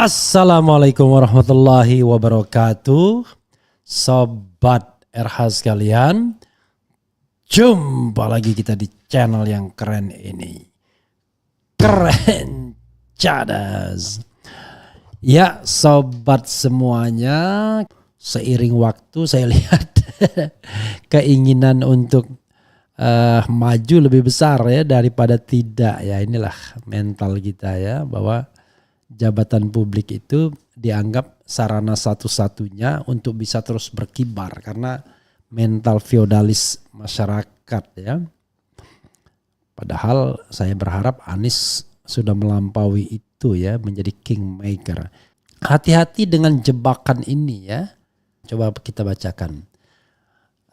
Assalamualaikum warahmatullahi wabarakatuh. Sobat RH sekalian, jumpa lagi kita di channel yang keren ini. Keren cadas. Ya sobat semuanya, seiring waktu saya lihat keinginan untuk maju lebih besar ya daripada tidak ya. Inilah mental kita ya, bahwa jabatan publik itu dianggap sarana satu-satunya untuk bisa terus berkibar karena mental feodalis masyarakat ya. Padahal saya berharap Anies sudah melampaui itu ya, menjadi kingmaker. Hati-hati dengan jebakan ini ya. Coba kita bacakan.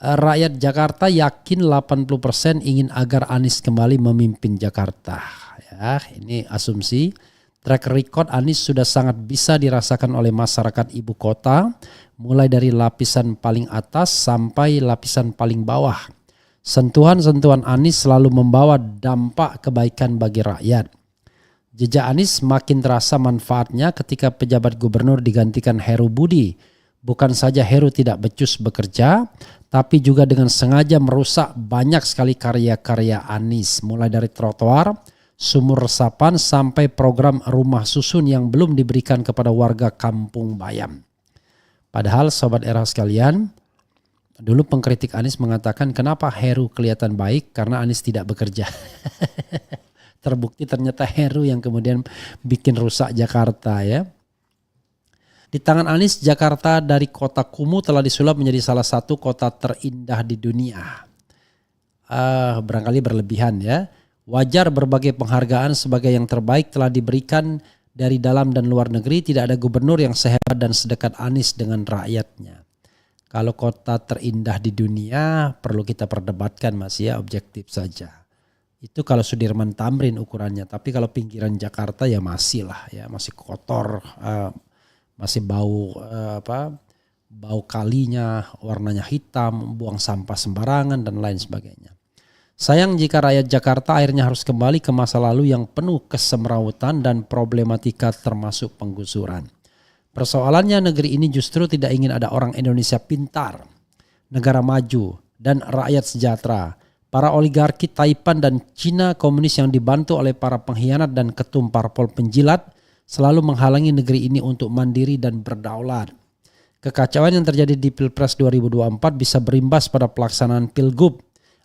Rakyat Jakarta yakin 80% ingin agar Anies kembali memimpin Jakarta. Ya, ini asumsi. Track record Anies sudah sangat bisa dirasakan oleh masyarakat ibu kota, mulai dari lapisan paling atas sampai lapisan paling bawah. Sentuhan-sentuhan Anies selalu membawa dampak kebaikan bagi rakyat. Jejak Anies makin terasa manfaatnya ketika pejabat gubernur digantikan Heru Budi. Bukan saja Heru tidak becus bekerja, tapi juga dengan sengaja merusak banyak sekali karya-karya Anies, mulai dari trotoar, sumur resapan sampai program rumah susun yang belum diberikan kepada warga Kampung Bayam. Padahal sobat era sekalian, dulu pengkritik Anies mengatakan kenapa Heru kelihatan baik karena Anies tidak bekerja. Terbukti ternyata Heru yang kemudian bikin rusak Jakarta ya. Di tangan Anies, Jakarta dari kota kumuh telah disulap menjadi salah satu kota terindah di dunia. Barangkali berlebihan ya. Wajar berbagai penghargaan sebagai yang terbaik telah diberikan dari dalam dan luar negeri. Tidak ada gubernur yang sehebat dan sedekat Anies dengan rakyatnya. Kalau kota terindah di dunia perlu kita perdebatkan mas ya, objektif saja. Itu kalau Sudirman Tamrin ukurannya. Tapi kalau pinggiran Jakarta ya masih lah ya, masih kotor, masih bau bau kalinya warnanya hitam, buang sampah sembarangan dan lain sebagainya. Sayang jika rakyat Jakarta akhirnya harus kembali ke masa lalu yang penuh kesemrawutan dan problematika termasuk penggusuran. Persoalannya negeri ini justru tidak ingin ada orang Indonesia pintar, negara maju dan rakyat sejahtera. Para oligarki Taipan dan Cina komunis yang dibantu oleh para pengkhianat dan ketum parpol penjilat selalu menghalangi negeri ini untuk mandiri dan berdaulat. Kekacauan yang terjadi di Pilpres 2024 bisa berimbas pada pelaksanaan Pilgub.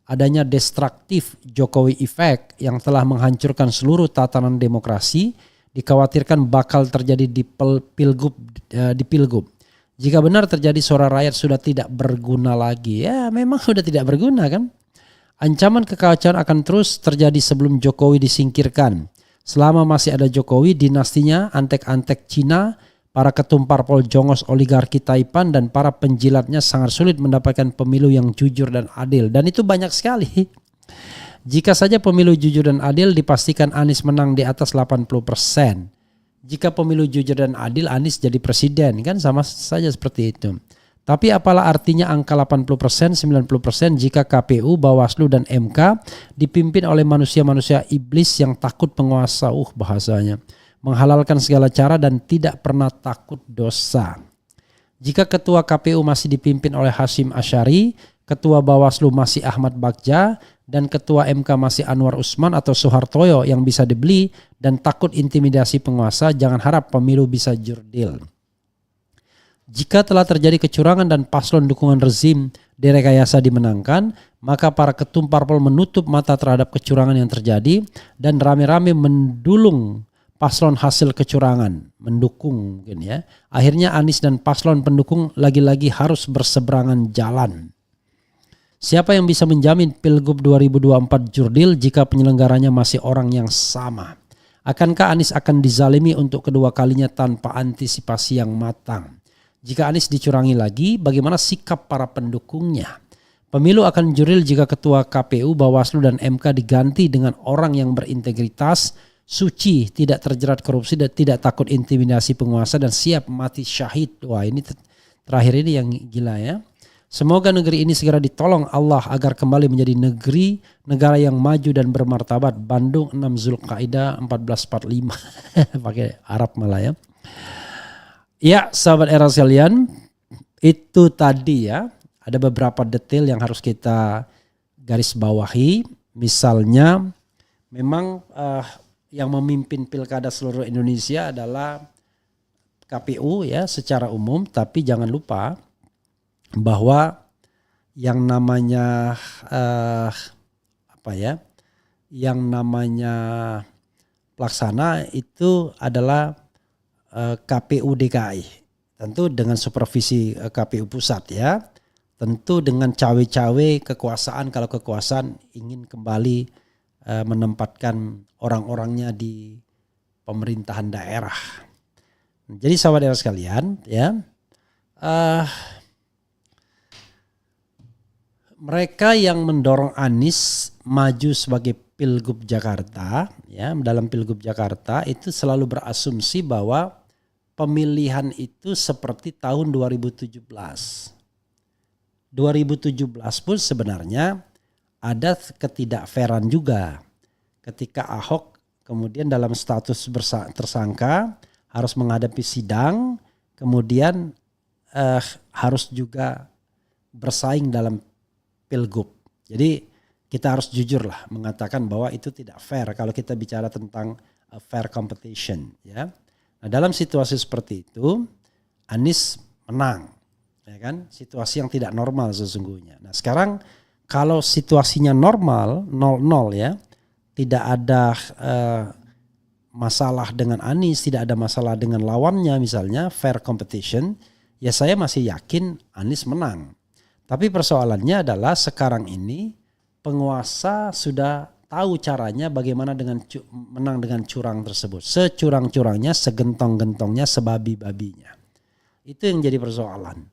Adanya destruktif Jokowi Effect yang telah menghancurkan seluruh tatanan demokrasi dikhawatirkan bakal terjadi di Pilgub. Jika benar terjadi suara rakyat sudah tidak berguna lagi, ya memang sudah tidak berguna kan. Ancaman kekacauan akan terus terjadi sebelum Jokowi disingkirkan. Selama masih ada Jokowi, dinastinya antek-antek Cina, para ketum parpol jongos oligarki Taipan dan para penjilatnya sangat sulit mendapatkan pemilu yang jujur dan adil. Dan itu banyak sekali. Jika saja pemilu jujur dan adil dipastikan Anies menang di atas 80%. Jika pemilu jujur dan adil Anies jadi presiden kan sama saja seperti itu. Tapi apalah artinya angka 80%, 90% jika KPU, Bawaslu dan MK dipimpin oleh manusia-manusia iblis yang takut penguasa, bahasanya. Menghalalkan segala cara dan tidak pernah takut dosa. Jika ketua KPU masih dipimpin oleh Hasyim Asyari, ketua Bawaslu masih Ahmad Bagja, dan ketua MK masih Anwar Usman atau Soehartoyo yang bisa dibeli dan takut intimidasi penguasa, jangan harap pemilu bisa jurdil. Jika telah terjadi kecurangan dan paslon dukungan rezim direkayasa dimenangkan, maka para ketum parpol menutup mata terhadap kecurangan yang terjadi dan rame-rame mendulung paslon hasil kecurangan, mendukung mungkin ya. Akhirnya Anies dan paslon pendukung lagi-lagi harus berseberangan jalan. Siapa yang bisa menjamin Pilgub 2024 jurdil jika penyelenggaranya masih orang yang sama? Akankah Anies akan dizalimi untuk kedua kalinya tanpa antisipasi yang matang? Jika Anies dicurangi lagi, bagaimana sikap para pendukungnya? Pemilu akan jurdil jika ketua KPU, Bawaslu dan MK diganti dengan orang yang berintegritas, suci, tidak terjerat korupsi dan tidak takut intimidasi penguasa dan siap mati syahid. Wah, ini terakhir ini yang gila ya. Semoga negeri ini segera ditolong Allah agar kembali menjadi negara yang maju dan bermartabat. Bandung 6 Zulkaidah 1445. Pakai Arab malah ya. Ya, sahabat era sekalian, itu tadi ya, ada beberapa detail yang harus kita garis bawahi. Misalnya, memang yang memimpin pilkada seluruh Indonesia adalah KPU ya secara umum, tapi jangan lupa bahwa yang namanya yang namanya pelaksana itu adalah KPU DKI, tentu dengan supervisi KPU pusat ya, tentu dengan cawe-cawe kekuasaan kalau kekuasaan ingin kembali menempatkan orang-orangnya di pemerintahan daerah. Jadi sahabat daerah sekalian ya, mereka yang mendorong Anies maju sebagai Pilgub Jakarta ya, dalam Pilgub Jakarta itu selalu berasumsi bahwa pemilihan itu seperti tahun 2017. 2017 pun sebenarnya ada ketidakfairan juga. Ketika Ahok kemudian dalam status tersangka harus menghadapi sidang, kemudian harus juga bersaing dalam Pilgub. Jadi kita harus jujur lah mengatakan bahwa itu tidak fair kalau kita bicara tentang fair competition ya. Nah, dalam situasi seperti itu Anies menang, ya kan? Situasi yang tidak normal sesungguhnya. Nah, sekarang kalau situasinya normal 0-0 ya, tidak ada masalah dengan Anies, tidak ada masalah dengan lawannya misalnya fair competition, ya saya masih yakin Anies menang. Tapi persoalannya adalah sekarang ini penguasa sudah tahu caranya bagaimana dengan menang dengan curang tersebut. Securang-curangnya, segentong-gentongnya, sebabi-babinya. Itu yang jadi persoalan.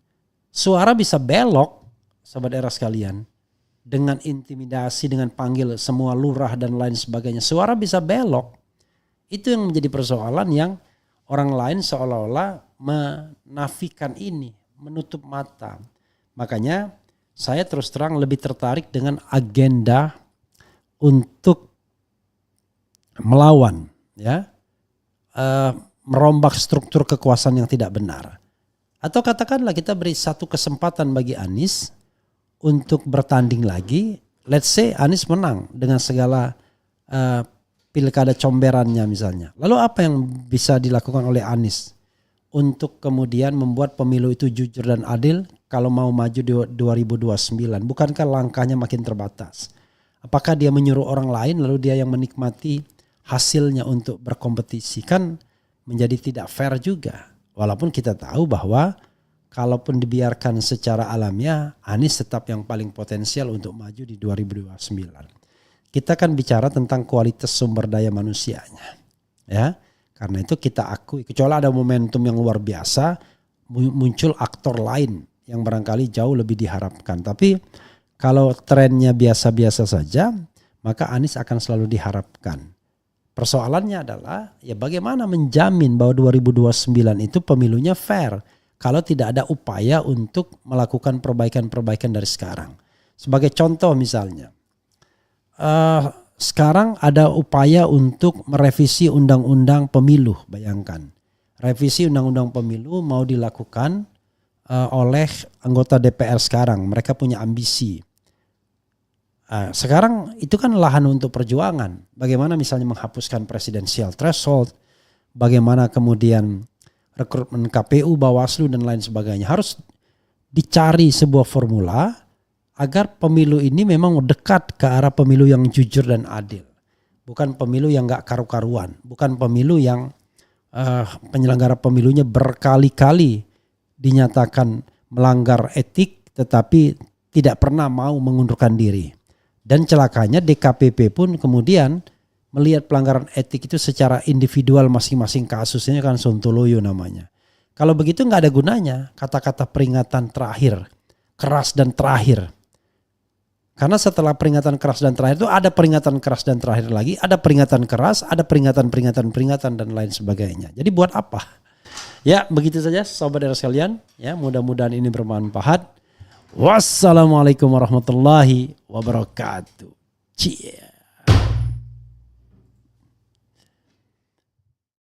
Suara bisa belok, sahabat era sekalian. Dengan intimidasi, dengan panggil semua lurah dan lain sebagainya. Suara bisa belok. Itu yang menjadi persoalan yang orang lain seolah-olah menafikan ini, menutup mata. Makanya saya terus terang lebih tertarik dengan agenda untuk melawan, ya, merombak struktur kekuasaan yang tidak benar. Atau katakanlah kita beri satu kesempatan bagi Anies untuk bertanding lagi. Let's say Anies menang dengan segala pilkada comberannya misalnya. Lalu apa yang bisa dilakukan oleh Anies untuk kemudian membuat pemilu itu jujur dan adil kalau mau maju di 2029? Bukankah langkahnya makin terbatas? Apakah dia menyuruh orang lain lalu dia yang menikmati hasilnya untuk berkompetisi? Kan menjadi tidak fair juga. Walaupun kita tahu bahwa kalaupun dibiarkan secara alamiah, Anies tetap yang paling potensial untuk maju di 2029. Kita kan bicara tentang kualitas sumber daya manusianya. Ya, karena itu kita akui, kecuali ada momentum yang luar biasa, muncul aktor lain yang barangkali jauh lebih diharapkan. Tapi kalau trennya biasa-biasa saja, maka Anies akan selalu diharapkan. Persoalannya adalah ya bagaimana menjamin bahwa 2029 itu pemilunya fair kalau tidak ada upaya untuk melakukan perbaikan-perbaikan dari sekarang. Sebagai contoh misalnya, sekarang ada upaya untuk merevisi undang-undang pemilu, bayangkan. Revisi undang-undang pemilu mau dilakukan oleh anggota DPR sekarang, mereka punya ambisi. Sekarang itu kan lahan untuk perjuangan. Bagaimana misalnya menghapuskan presidensial threshold, bagaimana kemudian rekrutmen KPU, Bawaslu dan lain sebagainya. Harus dicari sebuah formula agar pemilu ini memang dekat ke arah pemilu yang jujur dan adil. Bukan pemilu yang gak karu-karuan. Bukan pemilu yang penyelenggara pemilunya berkali-kali dinyatakan melanggar etik tetapi tidak pernah mau mengundurkan diri. Dan celakanya DKPP pun kemudian melihat pelanggaran etik itu secara individual masing-masing kasusnya, kan sontoloyo namanya. Kalau begitu gak ada gunanya kata-kata peringatan terakhir, keras dan terakhir. Karena setelah peringatan keras dan terakhir itu ada peringatan keras dan terakhir lagi, ada peringatan keras, ada peringatan dan lain sebagainya. Jadi buat apa? Ya begitu saja sahabat daerah sekalian. Ya mudah-mudahan ini bermanfaat. Wassalamualaikum warahmatullahi wabarakatuh. Cie.